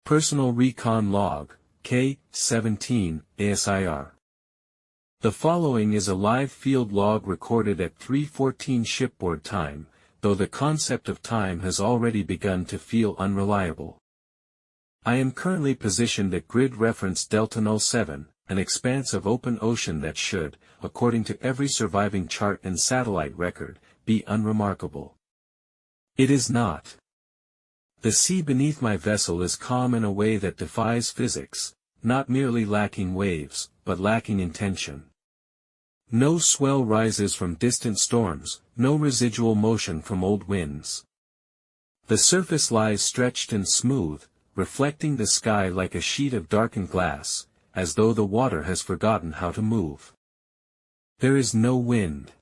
Personal Recon Log, K-17, A.S.I.R. The following is a live field log recorded at 3:14 shipboard time, though the concept of time has already begun to feel unreliable. I am currently positioned at grid reference Delta 07, an expanse of open ocean that should, according to every surviving chart and satellite record, be unremarkable. It is not. The sea beneath my vessel is calm in a way that defies physics, not merely lacking waves, but lacking intention. No swell rises from distant storms, no residual motion from old winds. The surface lies stretched and smooth, reflecting the sky like a sheet of darkened glass, as though the water has forgotten how to move. There is no wind.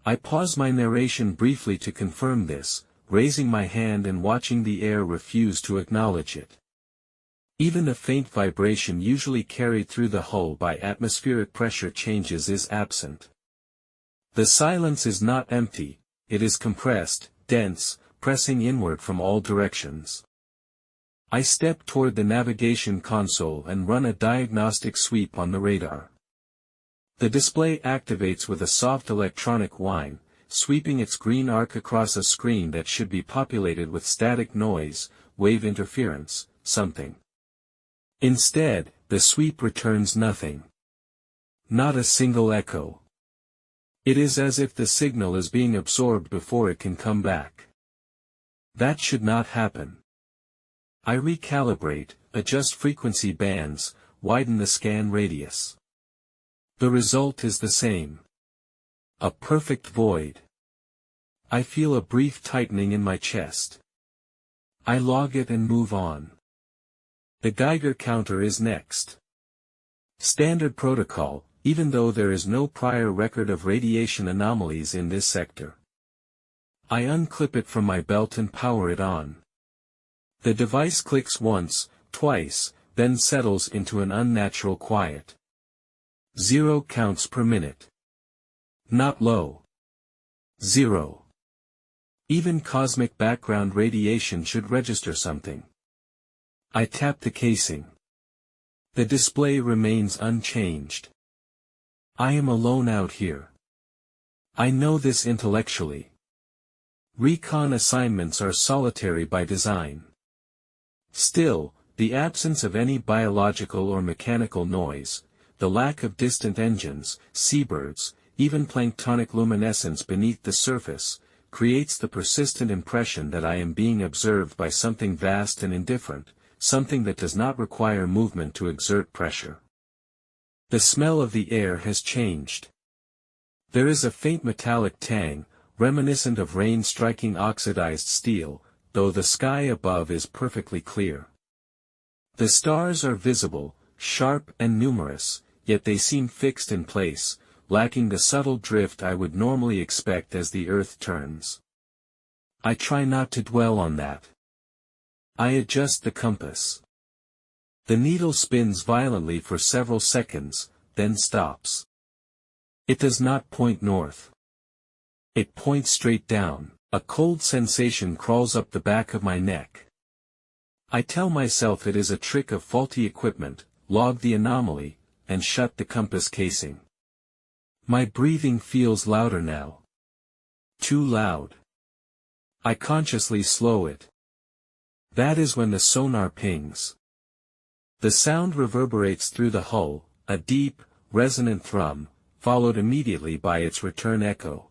I pause my narration briefly to confirm this, raising my hand and watching the air refuse to acknowledge it. Even a faint vibration usually carried through the hull by atmospheric pressure changes is absent. The silence is not empty, it is compressed, dense, pressing inward from all directions. I step toward the navigation console and run a diagnostic sweep on the radar. The display activates with a soft electronic whine, sweeping its green arc across a screen that should be populated with static noise, wave interference, something. Instead, the sweep returns nothing. Not a single echo. It is as if the signal is being absorbed before it can come back. That should not happen. I recalibrate, adjust frequency bands, widen the scan radius. The result is the same. A perfect void. I feel a brief tightening in my chest. I log it and move on. The Geiger counter is next. Standard protocol, even though there is no prior record of radiation anomalies in this sector. I unclip it from my belt and power it on. The device clicks once, twice, then settles into an unnatural quiet. 0 counts per minute. Not low. 0. Even cosmic background radiation should register something. I tap the casing. The display remains unchanged. I am alone out here. I know this intellectually. Recon assignments are solitary by design. Still, the absence of any biological or mechanical noise, the lack of distant engines, seabirds, even planktonic luminescence beneath the surface, creates the persistent impression that I am being observed by something vast and indifferent, something that does not require movement to exert pressure. The smell of the air has changed. There is a faint metallic tang, reminiscent of rain striking oxidized steel, though the sky above is perfectly clear. The stars are visible, sharp and numerous, yet they seem fixed in place, lacking the subtle drift I would normally expect as the Earth turns. I try not to dwell on that. I adjust the compass. The needle spins violently for several seconds, then stops. It does not point north. It points straight down. A cold sensation crawls up the back of my neck. I tell myself it is a trick of faulty equipment, log the anomaly, and shut the compass casing. My breathing feels louder now. Too loud. I consciously slow it. That is when the sonar pings. The sound reverberates through the hull, a deep, resonant thrum, followed immediately by its return echo.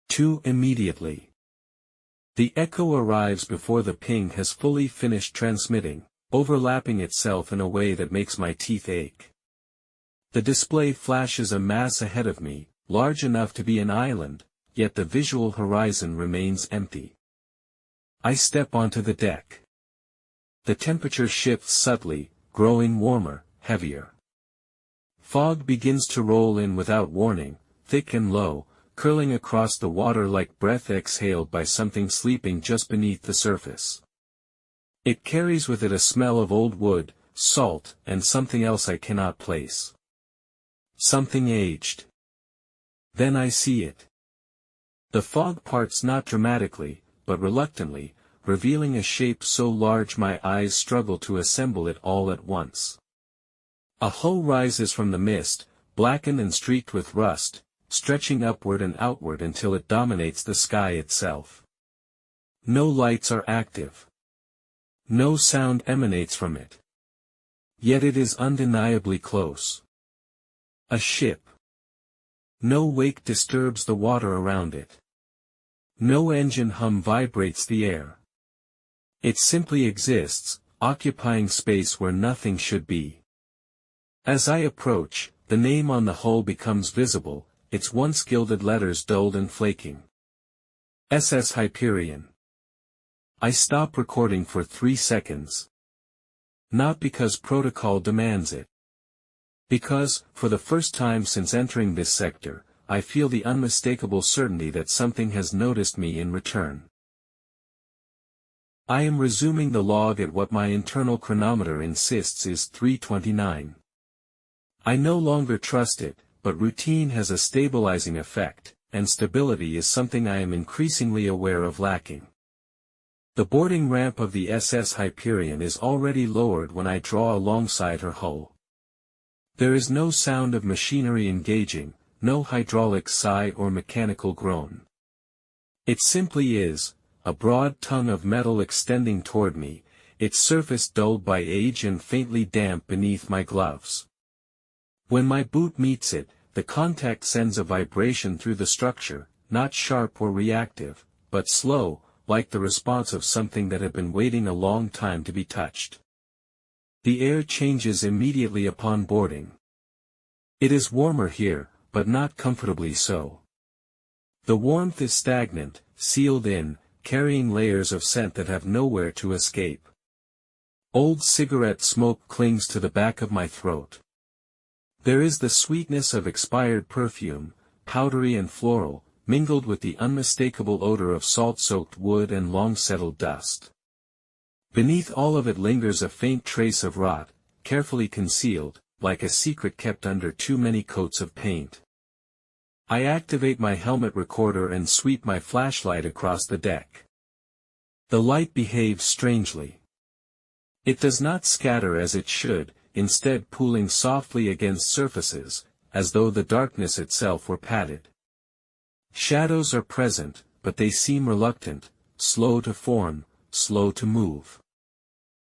Too immediately. The echo arrives before the ping has fully finished transmitting, overlapping itself in a way that makes my teeth ache. The display flashes a mass ahead of me, large enough to be an island, yet the visual horizon remains empty. I step onto the deck. The temperature shifts subtly, growing warmer, heavier. Fog begins to roll in without warning, thick and low, curling across the water like breath exhaled by something sleeping just beneath the surface. It carries with it a smell of old wood, salt, and something else I cannot place. Something aged. Then I see it. The fog parts not dramatically, but reluctantly, revealing a shape so large my eyes struggle to assemble it all at once. A hull rises from the mist, blackened and streaked with rust, stretching upward and outward until it dominates the sky itself. No lights are active. No sound emanates from it. Yet it is undeniably close. A ship. No wake disturbs the water around it. No engine hum vibrates the air. It simply exists, occupying space where nothing should be. As I approach, the name on the hull becomes visible, its once gilded letters dulled and flaking. SS Hyperion. I stop recording for 3 seconds. Not because protocol demands it. Because, for the first time since entering this sector, I feel the unmistakable certainty that something has noticed me in return. I am resuming the log at what my internal chronometer insists is 3:29. I no longer trust it, but routine has a stabilizing effect, and stability is something I am increasingly aware of lacking. The boarding ramp of the SS Hyperion is already lowered when I draw alongside her hull. There is no sound of machinery engaging, no hydraulic sigh or mechanical groan. It simply is, a broad tongue of metal extending toward me, its surface dulled by age and faintly damp beneath my gloves. When my boot meets it, the contact sends a vibration through the structure, not sharp or reactive, but slow, like the response of something that had been waiting a long time to be touched. The air changes immediately upon boarding. It is warmer here, but not comfortably so. The warmth is stagnant, sealed in, carrying layers of scent that have nowhere to escape. Old cigarette smoke clings to the back of my throat. There is the sweetness of expired perfume, powdery and floral, mingled with the unmistakable odor of salt-soaked wood and long-settled dust. Beneath all of it lingers a faint trace of rot, carefully concealed, like a secret kept under too many coats of paint. I activate my helmet recorder and sweep my flashlight across the deck. The light behaves strangely. It does not scatter as it should, instead pooling softly against surfaces, as though the darkness itself were padded. Shadows are present, but they seem reluctant, slow to form, slow to move.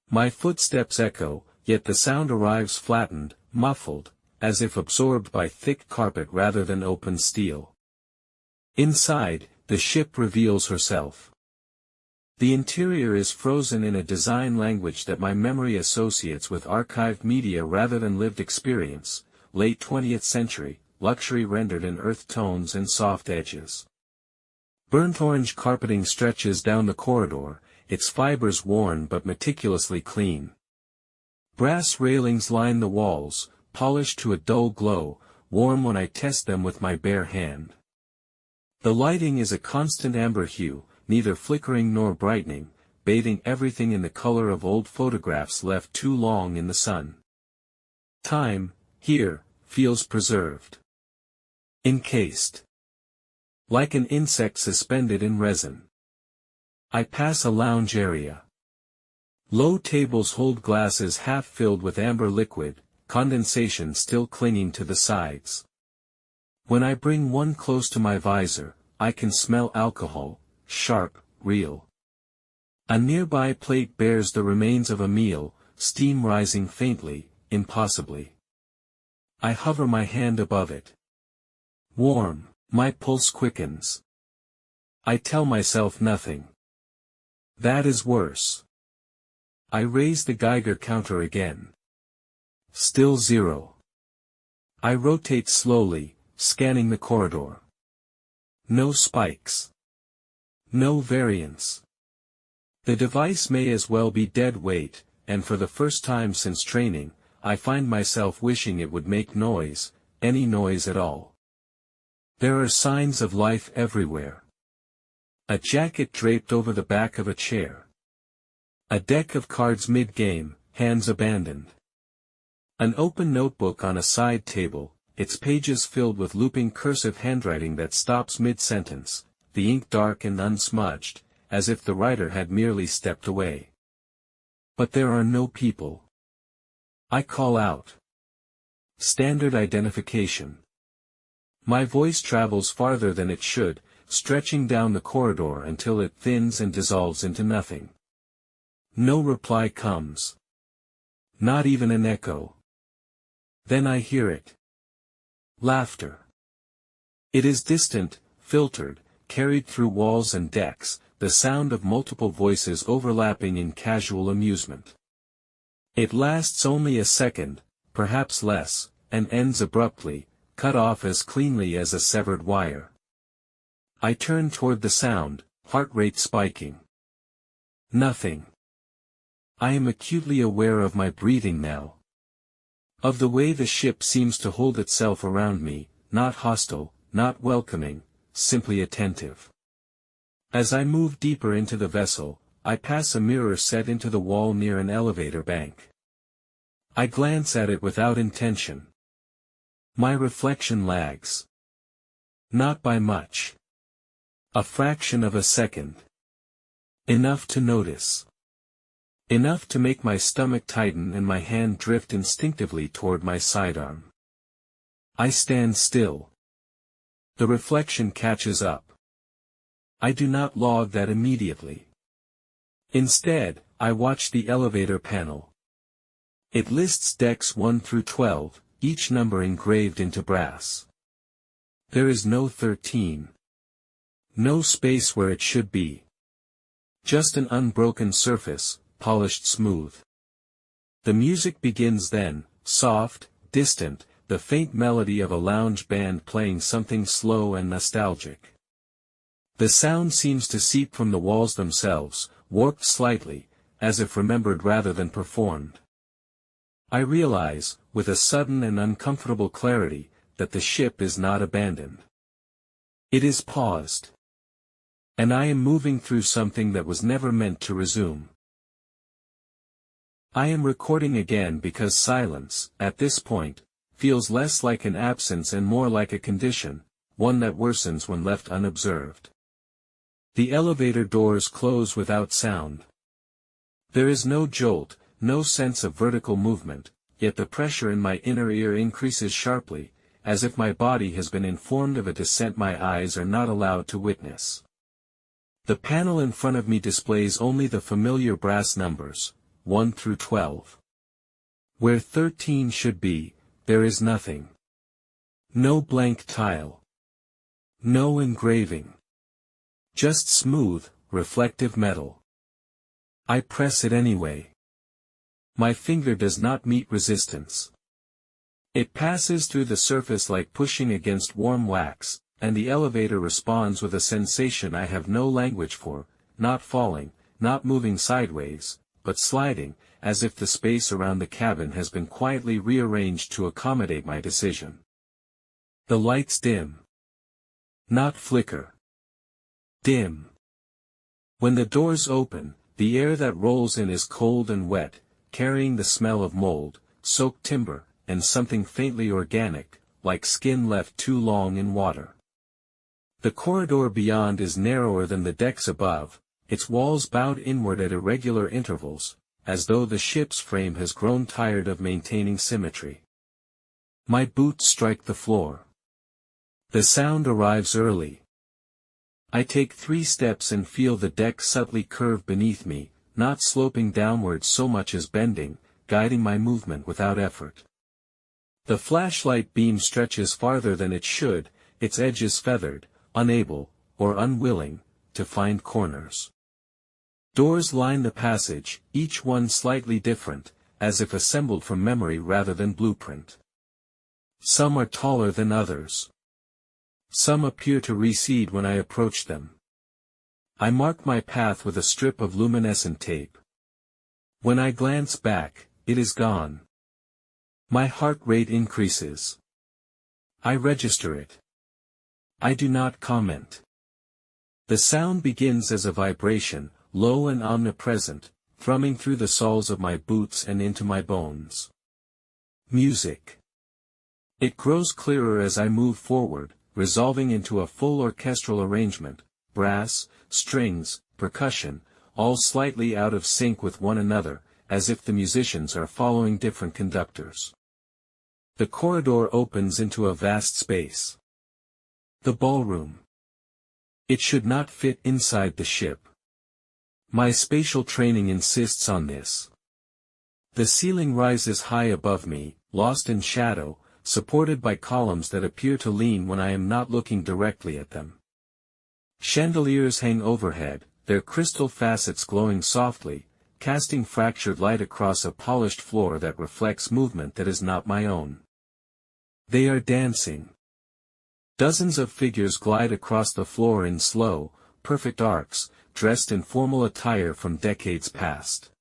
My footsteps echo, yet the sound arrives flattened, muffled, as if absorbed by thick carpet rather than open steel. Inside, the ship reveals herself. The interior is frozen in a design language that my memory associates with archived media rather than lived experience, late 20th century, luxury rendered in earth tones and soft edges. Burnt orange carpeting stretches down the corridor, its fibers worn but meticulously clean. Brass railings line the walls, polished to a dull glow, warm when I test them with my bare hand. The lighting is a constant amber hue, neither flickering nor brightening, bathing everything in the color of old photographs left too long in the sun. Time, here, feels preserved. Encased. Like an insect suspended in resin. I pass a lounge area. Low tables hold glasses half filled with amber liquid, condensation still clinging to the sides. When I bring one close to my visor, I can smell alcohol, sharp, real. A nearby plate bears the remains of a meal, steam rising faintly, impossibly. I hover my hand above it. Warm, my pulse quickens. I tell myself nothing. That is worse. I raise the Geiger counter again. Still 0. I rotate slowly, scanning the corridor. No spikes. No variance. The device may as well be dead weight, and for the first time since training, I find myself wishing it would make noise, any noise at all. There are signs of life everywhere. A jacket draped over the back of a chair. A deck of cards mid-game, hands abandoned. An open notebook on a side table, its pages filled with looping cursive handwriting that stops mid-sentence, the ink dark and unsmudged, as if the rider had merely stepped away. But there are no people. I call out. Standard identification. My voice travels farther than it should, stretching down the corridor until it thins and dissolves into nothing. No reply comes. Not even an echo. Then I hear it. Laughter. It is distant, filtered, carried through walls and decks, the sound of multiple voices overlapping in casual amusement. It lasts only a second, perhaps less, and ends abruptly, cut off as cleanly as a severed wire. I turn toward the sound, heart rate spiking. Nothing. I am acutely aware of my breathing now. Of the way the ship seems to hold itself around me, not hostile, not welcoming, simply attentive. As I move deeper into the vessel, I pass a mirror set into the wall near an elevator bank. I glance at it without intention. My reflection lags. Not by much. A fraction of a second. Enough to notice. Enough to make my stomach tighten and my hand drift instinctively toward my sidearm. I stand still. The reflection catches up. I do not log that immediately. Instead, I watch the elevator panel. It lists decks 1 through 12, each number engraved into brass. There is no 13. No space where it should be. Just an unbroken surface, polished smooth. The music begins then, soft, distant, the faint melody of a lounge band playing something slow and nostalgic. The sound seems to seep from the walls themselves, warped slightly, as if remembered rather than performed. I realize, with a sudden and uncomfortable clarity, that the ship is not abandoned. It is paused. And I am moving through something that was never meant to resume. I am recording again because silence, at this point, feels less like an absence and more like a condition, one that worsens when left unobserved. The elevator doors close without sound. There is no jolt, no sense of vertical movement, yet the pressure in my inner ear increases sharply, as if my body has been informed of a descent my eyes are not allowed to witness. The panel in front of me displays only the familiar brass numbers, 1 through 12. Where 13 should be, there is nothing. No blank tile. No engraving. Just smooth, reflective metal. I press it anyway. My finger does not meet resistance. It passes through the surface like pushing against warm wax, and the elevator responds with a sensation I have no language for, not falling, not moving sideways, but sliding, as if the space around the cabin has been quietly rearranged to accommodate my decision. The lights dim. Not flicker. Dim. When the doors open, the air that rolls in is cold and wet, carrying the smell of mold, soaked timber, and something faintly organic, like skin left too long in water. The corridor beyond is narrower than the decks above, its walls bowed inward at irregular intervals, as though the ship's frame has grown tired of maintaining symmetry. My boots strike the floor. The sound arrives early. I take 3 steps and feel the deck subtly curve beneath me, not sloping downward so much as bending, guiding my movement without effort. The flashlight beam stretches farther than it should, its edges feathered, unable, or unwilling, to find corners. Doors line the passage, each one slightly different, as if assembled from memory rather than blueprint. Some are taller than others. Some appear to recede when I approach them. I mark my path with a strip of luminescent tape. When I glance back, it is gone. My heart rate increases. I register it. I do not comment. The sound begins as a vibration, low and omnipresent, thrumming through the soles of my boots and into my bones. Music. It grows clearer as I move forward, resolving into a full orchestral arrangement, brass, strings, percussion, all slightly out of sync with one another, as if the musicians are following different conductors. The corridor opens into a vast space. The ballroom. It should not fit inside the ship. My spatial training insists on this. The ceiling rises high above me, lost in shadow, supported by columns that appear to lean when I am not looking directly at them. Chandeliers hang overhead, their crystal facets glowing softly, casting fractured light across a polished floor that reflects movement that is not my own. They are dancing. Dozens of figures glide across the floor in slow, perfect arcs, dressed in formal attire from decades past.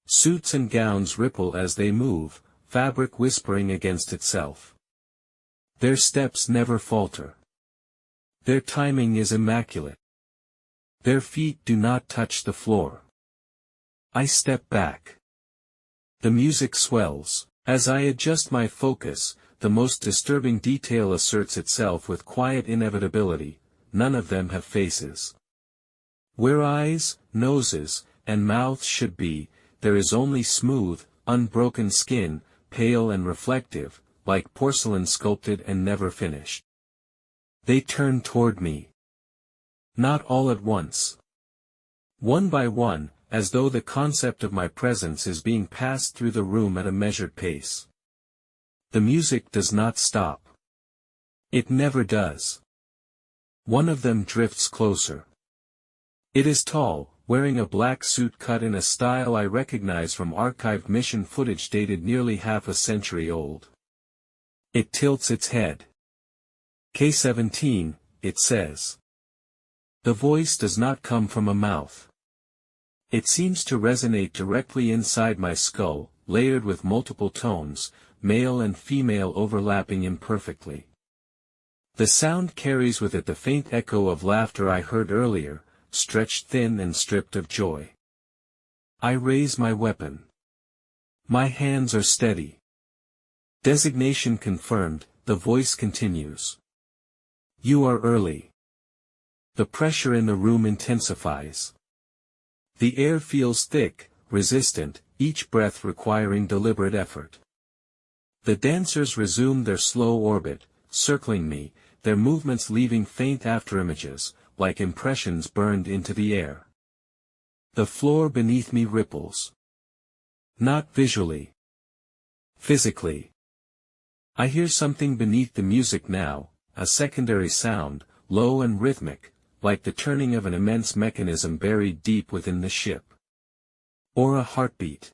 Suits and gowns ripple as they move, fabric whispering against itself. Their steps never falter. Their timing is immaculate. Their feet do not touch the floor. I step back. The music swells. As I adjust my focus, the most disturbing detail asserts itself with quiet inevitability. None of them have faces. Where eyes, noses, and mouths should be, there is only smooth, unbroken skin, pale and reflective, like porcelain sculpted and never finished. They turn toward me. Not all at once. One by one, as though the concept of my presence is being passed through the room at a measured pace. The music does not stop. It never does. One of them drifts closer. It is tall, wearing a black suit cut in a style I recognize from archived mission footage dated nearly half a century old. It tilts its head. K-17, it says. The voice does not come from a mouth. It seems to resonate directly inside my skull, layered with multiple tones, male and female overlapping imperfectly. The sound carries with it the faint echo of laughter I heard earlier, stretched thin and stripped of joy. I raise my weapon. My hands are steady. Designation confirmed, the voice continues. You are early. The pressure in the room intensifies. The air feels thick, resistant, each breath requiring deliberate effort. The dancers resume their slow orbit, circling me, their movements leaving faint afterimages, like impressions burned into the air. The floor beneath me ripples. Not visually. Physically. I hear something beneath the music now, a secondary sound, low and rhythmic, like the turning of an immense mechanism buried deep within the ship. Or a heartbeat.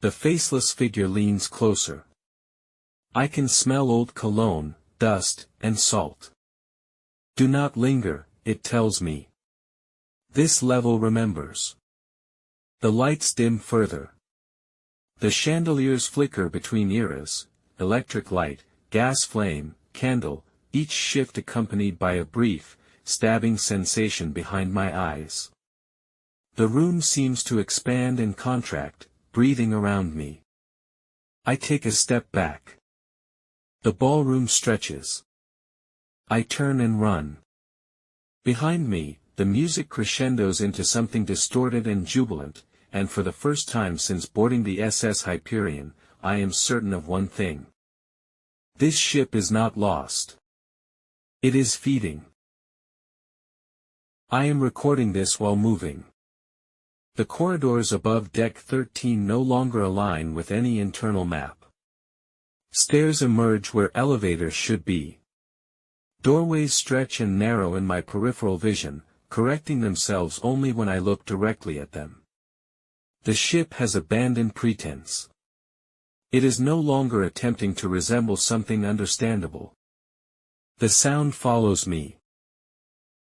The faceless figure leans closer. I can smell old cologne, dust, and salt. Do not linger, it tells me. This level remembers. The lights dim further. The chandeliers flicker between eras, electric light, gas flame, candle, each shift accompanied by a brief, stabbing sensation behind my eyes. The room seems to expand and contract, breathing around me. I take a step back. The ballroom stretches. I turn and run. Behind me, the music crescendos into something distorted and jubilant, and for the first time since boarding the SS Hyperion, I am certain of one thing. This ship is not lost. It is feeding. I am recording this while moving. The corridors above Deck 13 no longer align with any internal map. Stairs emerge where elevators should be. Doorways stretch and narrow in my peripheral vision, correcting themselves only when I look directly at them. The ship has abandoned pretense. It is no longer attempting to resemble something understandable. The sound follows me.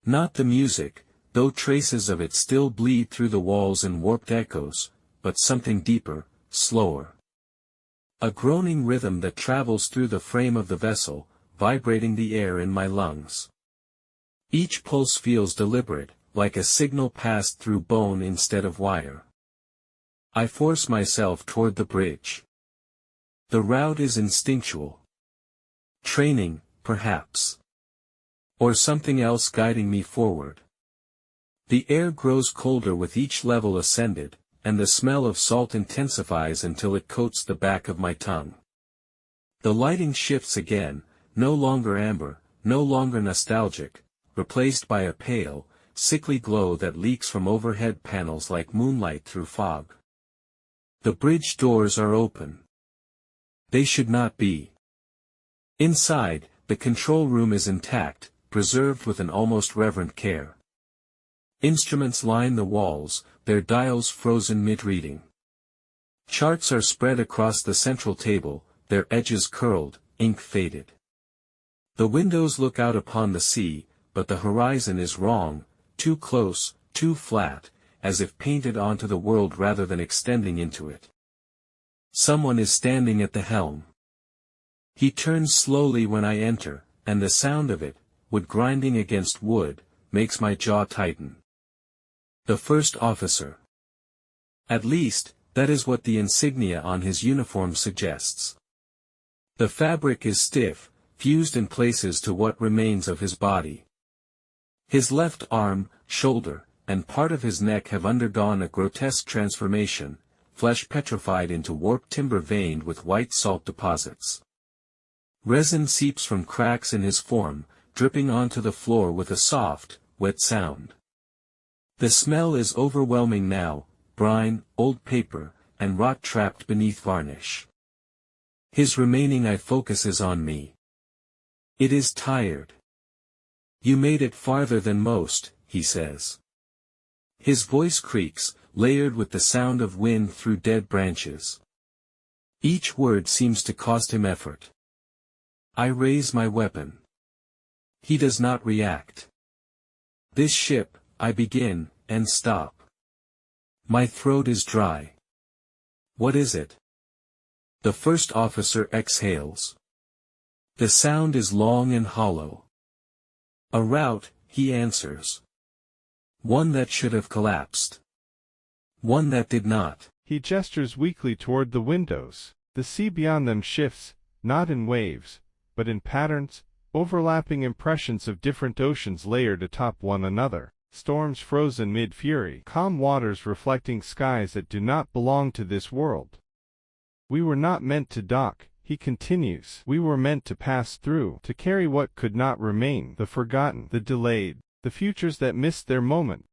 Not the music, though traces of it still bleed through the walls in warped echoes, but something deeper, slower. A groaning rhythm that travels through the frame of the vessel, vibrating the air in my lungs. Each pulse feels deliberate, like a signal passed through bone instead of wire. I force myself toward the bridge. The route is instinctual. Training, perhaps. Or something else guiding me forward. The air grows colder with each level ascended, and the smell of salt intensifies until it coats the back of my tongue. The lighting shifts again, no longer amber, no longer nostalgic, replaced by a pale, sickly glow that leaks from overhead panels like moonlight through fog. The bridge doors are open. They should not be. Inside, the control room is intact, preserved with an almost reverent care. Instruments line the walls, their dials frozen mid-reading. Charts are spread across the central table, their edges curled, ink faded. The windows look out upon the sea, but the horizon is wrong, too close, too flat, as if painted onto the world rather than extending into it. Someone is standing at the helm. He turns slowly when I enter, and the sound of it, wood grinding against wood, makes my jaw tighten. The first officer. At least, that is what the insignia on his uniform suggests. The fabric is stiff, fused in places to what remains of his body. His left arm, shoulder, and part of his neck have undergone a grotesque transformation, flesh petrified into warped timber veined with white salt deposits. Resin seeps from cracks in his form, dripping onto the floor with a soft, wet sound. The smell is overwhelming now, brine, old paper, and rot trapped beneath varnish. His remaining eye focuses on me. It is tired. You made it farther than most, he says. His voice creaks, layered with the sound of wind through dead branches. Each word seems to cost him effort. I raise my weapon. He does not react. This ship, I begin, and stop. My throat is dry. What is it? The first officer exhales. The sound is long and hollow. A rout, he answers. One that should have collapsed. One that did not. He gestures weakly toward the windows. The sea beyond them shifts, not in waves, but in patterns, overlapping impressions of different oceans layered atop one another. Storms frozen mid-fury, calm waters reflecting skies that do not belong to this world. We were not meant to dock, he continues. We were meant to pass through, to carry what could not remain, the forgotten, the delayed, the futures that missed their moment.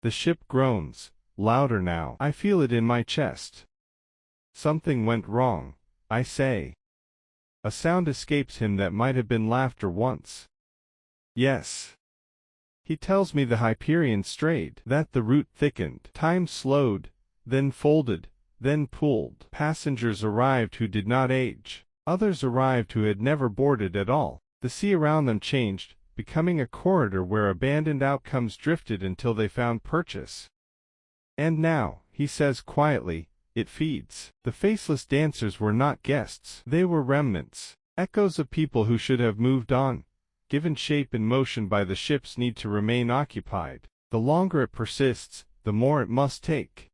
The ship groans, louder now. I feel it in my chest. Something went wrong, I say. A sound escapes him that might have been laughter once. Yes. He tells me the Hyperion strayed, that the route thickened, time slowed, then folded, then pulled. Passengers arrived who did not age. Others arrived who had never boarded at all. The sea around them changed, becoming a corridor where abandoned outcomes drifted until they found purchase. And now, he says quietly, it feeds. The faceless dancers were not guests. They were remnants, echoes of people who should have moved on, given shape and motion by the ship's need to remain occupied. The longer it persists, the more it must take.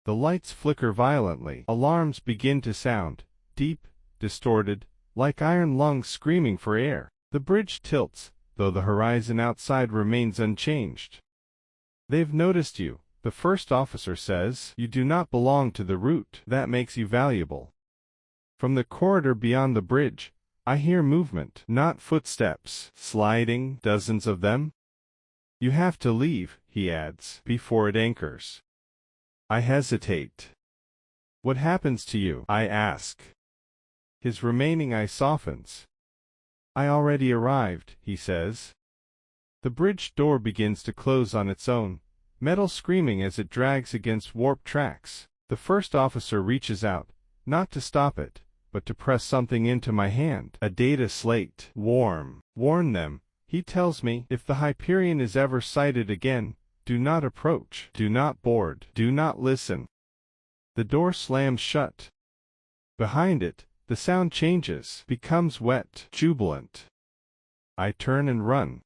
The lights flicker violently. Alarms begin to sound, deep, distorted, like iron lungs screaming for air. The bridge tilts, though the horizon outside remains unchanged. They've noticed you, the first officer says. You do not belong to the route. That makes you valuable. From the corridor beyond the bridge, I hear movement, not footsteps, sliding, dozens of them. You have to leave, he adds, before it anchors. I hesitate. What happens to you? I ask. His remaining eye softens. I already arrived, he says. The bridge door begins to close on its own, metal screaming as it drags against warped tracks. The first officer reaches out, not to stop it, but to press something into my hand. A data slate. Warn them, he tells me, if the Hyperion is ever sighted again, do not approach, do not board, do not listen. The door slams shut. Behind it, the sound changes, becomes wet, jubilant. I turn and run.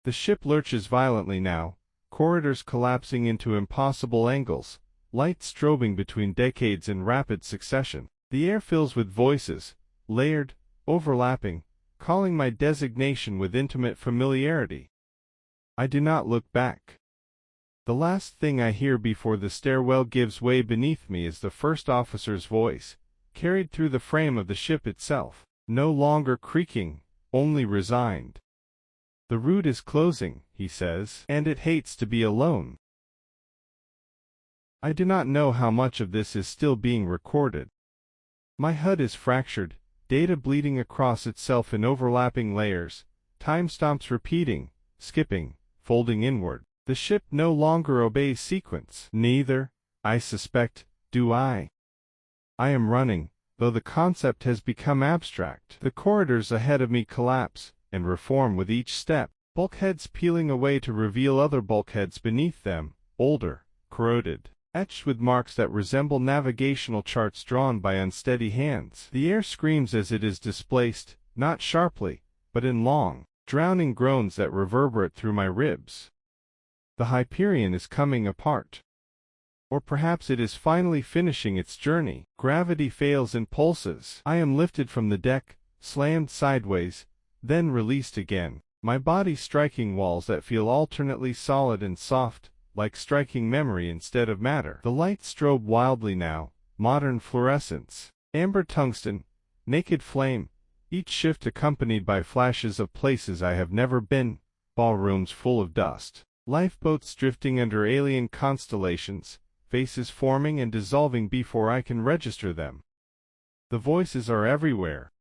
The ship lurches violently now, corridors collapsing into impossible angles, light strobing between decades in rapid succession. The air fills with voices, layered, overlapping, calling my designation with intimate familiarity. I do not look back. The last thing I hear before the stairwell gives way beneath me is the first officer's voice, carried through the frame of the ship itself, no longer creaking, only resigned. "The route is closing," he says, "and it hates to be alone." I do not know how much of this is still being recorded. My HUD is fractured, data bleeding across itself in overlapping layers, timestamps repeating, skipping, folding inward. The ship no longer obeys sequence. Neither, I suspect, do I. I am running, though the concept has become abstract. The corridors ahead of me collapse and reform with each step, bulkheads peeling away to reveal other bulkheads beneath them, older, corroded, etched with marks that resemble navigational charts drawn by unsteady hands. The air screams as it is displaced, not sharply, but in long, drowning groans that reverberate through my ribs. The Hyperion is coming apart. Or perhaps it is finally finishing its journey. Gravity fails and pulses. I am lifted from the deck, slammed sideways, then released again, my body striking walls that feel alternately solid and soft, like striking memory instead of matter. The lights strobe wildly now, modern fluorescence, amber tungsten, naked flame, each shift accompanied by flashes of places I have never been, ballrooms full of dust, lifeboats drifting under alien constellations, faces forming and dissolving before I can register them. The voices are everywhere.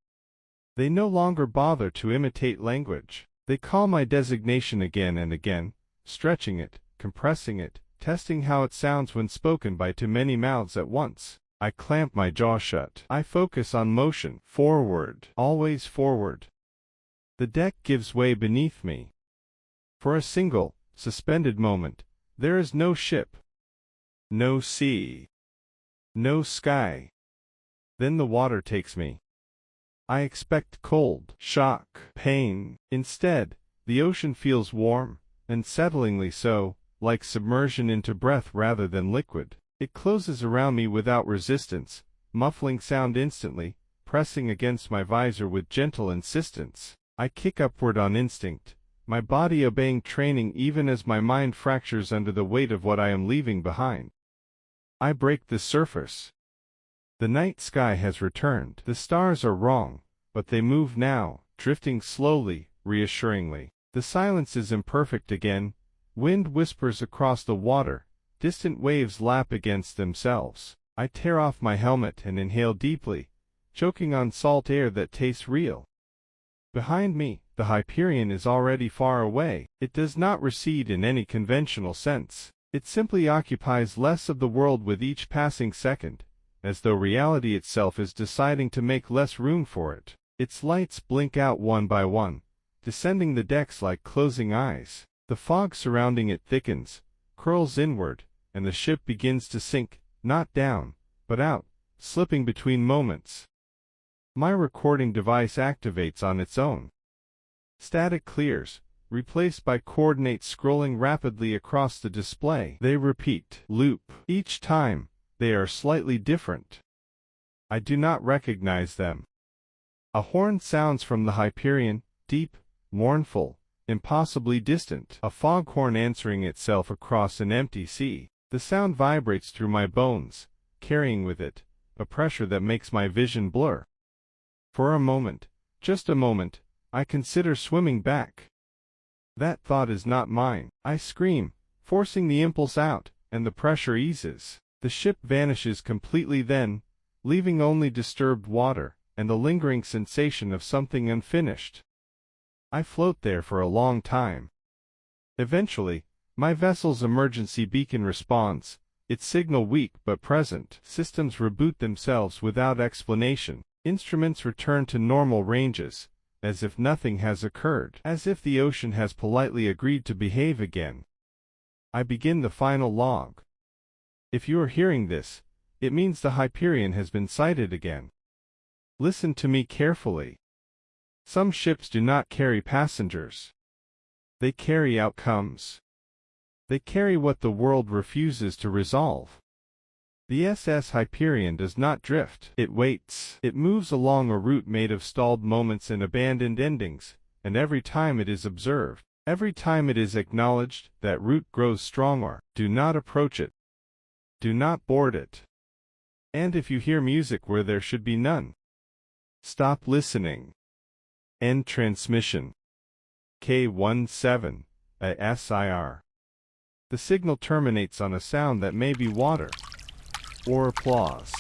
They no longer bother to imitate language. They call my designation again and again, stretching it, compressing it, testing how it sounds when spoken by too many mouths at once. I clamp my jaw shut. I focus on motion. Forward. Always forward. The deck gives way beneath me. For a single, suspended moment, there is no ship, no sea, no sky. Then the water takes me. I expect cold, shock, pain. Instead, the ocean feels warm, unsettlingly so, like submersion into breath rather than liquid. It closes around me without resistance, muffling sound instantly, pressing against my visor with gentle insistence. I kick upward on instinct, my body obeying training even as my mind fractures under the weight of what I am leaving behind. I break the surface. The night sky has returned. The stars are wrong, but they move now, drifting slowly, reassuringly. The silence is imperfect again. Wind whispers across the water. Distant waves lap against themselves. I tear off my helmet and inhale deeply, choking on salt air that tastes real. Behind me, the Hyperion is already far away. It does not recede in any conventional sense. It simply occupies less of the world with each passing second, as though reality itself is deciding to make less room for it. Its lights blink out one by one, descending the decks like closing eyes. The fog surrounding it thickens, curls inward, and the ship begins to sink, not down, but out, slipping between moments. My recording device activates on its own. Static clears, replaced by coordinates scrolling rapidly across the display. They repeat, loop. Each time, they are slightly different. I do not recognize them. A horn sounds from the Hyperion, deep, mournful, impossibly distant. A foghorn answering itself across an empty sea. The sound vibrates through my bones, carrying with it a pressure that makes my vision blur. For a moment, just a moment, I consider swimming back. That thought is not mine. I scream, forcing the impulse out, and the pressure eases. The ship vanishes completely then, leaving only disturbed water and the lingering sensation of something unfinished. I float there for a long time. Eventually, my vessel's emergency beacon responds, its signal weak but present. Systems reboot themselves without explanation. Instruments return to normal ranges, as if nothing has occurred, as if the ocean has politely agreed to behave again. I begin the final log. If you are hearing this, it means the Hyperion has been sighted again. Listen to me carefully. Some ships do not carry passengers. They carry outcomes. They carry what the world refuses to resolve. The SS Hyperion does not drift. It waits. It moves along a route made of stalled moments and abandoned endings, and every time it is observed, Every time it is acknowledged that root grows strong, or do not approach it. Do not board it. And if you hear music where there should be none, stop listening. End transmission. K17, A.S.I.R. The signal terminates on a sound that may be water or applause.